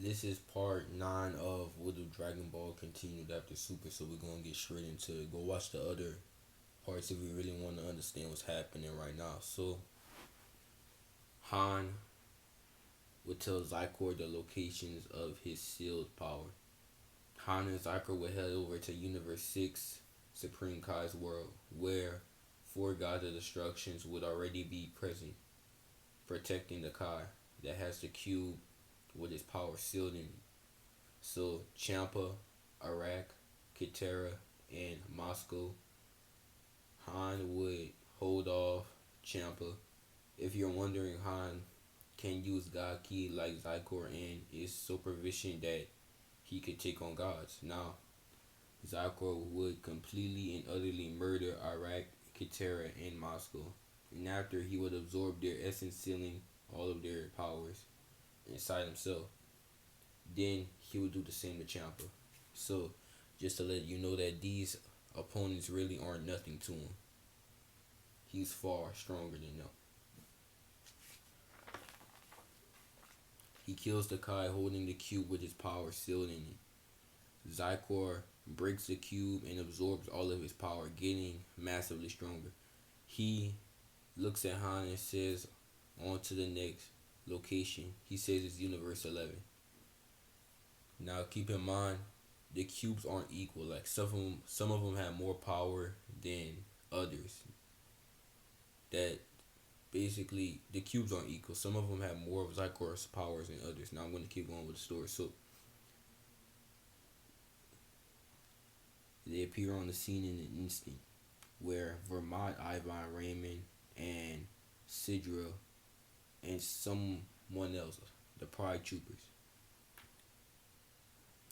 This is part 9 of Will the Dragon Ball continued after Super, so we're gonna get straight into it. Go watch the other parts if we really want to understand what's happening right now. So, Han would tell Xicor the locations of his sealed power. Han and Xicor would head over to Universe 6, Supreme Kai's world, where four gods of destructions would already be present, protecting the Kai that has the cube with its power sealed in it. So Champa, Iraq, Kitera, and Moscow. Han would hold off Champa. If you're wondering, Han can use God Ki like Xicor and is so proficient that he could take on gods. Now, Xicor would completely and utterly murder Iraq, Kitera, and Moscow. And after he would absorb their essence, sealing all of their powers inside himself. Then he would do the same to Champa. So, just to let you know that these opponents really aren't nothing to him. He's far stronger than them. He kills the Kai holding the cube with his power sealed in it. Xicor breaks the cube and absorbs all of his power, getting massively stronger. He looks at Han and says, on to the next location. He says it's Universe 11. Now keep in mind, the cubes aren't equal. Like some of them have more power than others. That basically the cubes aren't equal. Some of them have more of Zycor's powers than others. Now I'm going to keep going with the story. So they appear on the scene in an instant, where Vermont, Ivan, Raymond, and Sidra, and someone else, the Pride Troopers.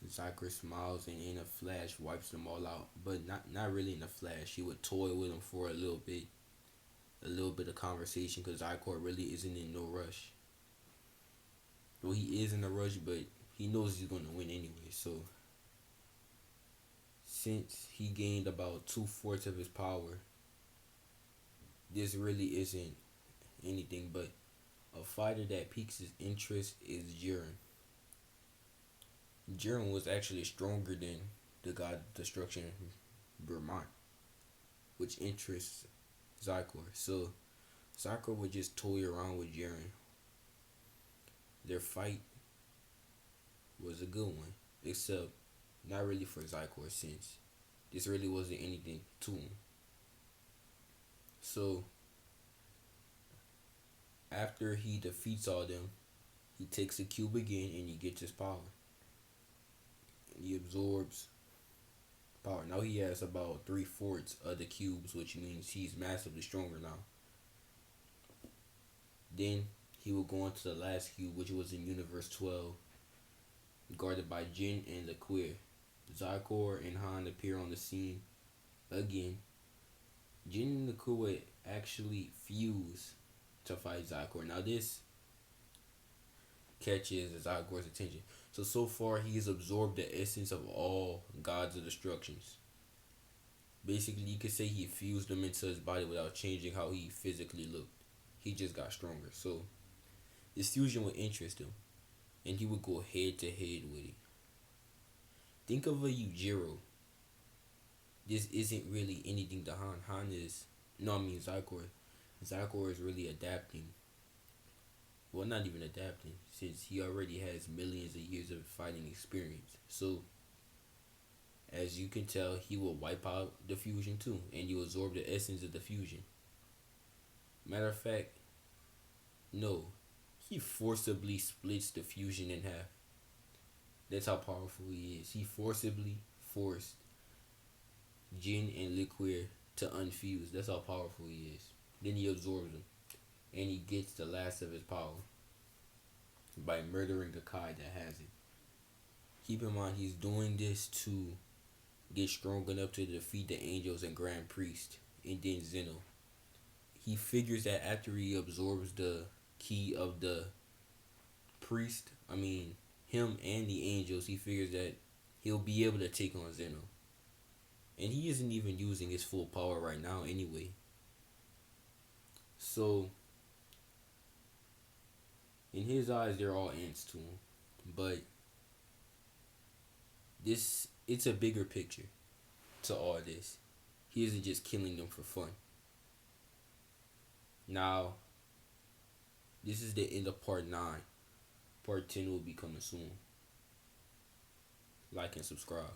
Xicor smiles and in a flash wipes them all out, but not really in a flash. He would toy with them for a little bit of conversation, because Xicor really isn't in no rush. Well, he is in a rush, but he knows he's gonna win anyway. So since he gained about 2/4 of his power, this really isn't anything. But a fighter that piques his interest is Jiren. Jiren was actually stronger than the god of destruction, Vermont, which interests Xicor. So Xicor would just toy around with Jiren. Their fight was a good one, except not really for Xicor, since this really wasn't anything to him. So after he defeats all them, he takes the cube again and he gets his power. He absorbs power. Now he has about 3/4 of the cubes, which means he's massively stronger now. Then he will go on to the last cube, which was in Universe 12, guarded by Jin and Liquir. Xicor and Han appear on the scene again. Jin and Liquir would actually fuse to fight Xicor. Now this catches Zycor's attention. So far he has absorbed the essence of all gods of destructions. Basically, you could say he fused them into his body without changing how he physically looked. He just got stronger. So this fusion would interest him, and he would go head to head with it. Think of a Yujiro. This isn't really anything to Han. Han is no, I mean Xicor. Xicor is really adapting. Well, not even adapting, since he already has millions of years of fighting experience. So, as you can tell, he will wipe out the fusion too, and you absorb the essence of the fusion. Matter of fact, no, he forcibly splits the fusion in half. That's how powerful he is. He forcibly forced Jin and Liquir to unfuse. That's how powerful he is. Then he absorbs them, and he gets the last of his power by murdering the Kai that has it. Keep in mind, he's doing this to get strong enough to defeat the angels and Grand Priest, and then Zeno. He figures that after he absorbs the key of the priest, I mean him and the angels, he figures that he'll be able to take on Zeno. And he isn't even using his full power right now anyway. So in his eyes, they're all ants to him. But This it's a bigger picture to all this. He isn't just killing them for fun. Now, this is the end of part 9. Part 10 will be coming soon. Like and subscribe.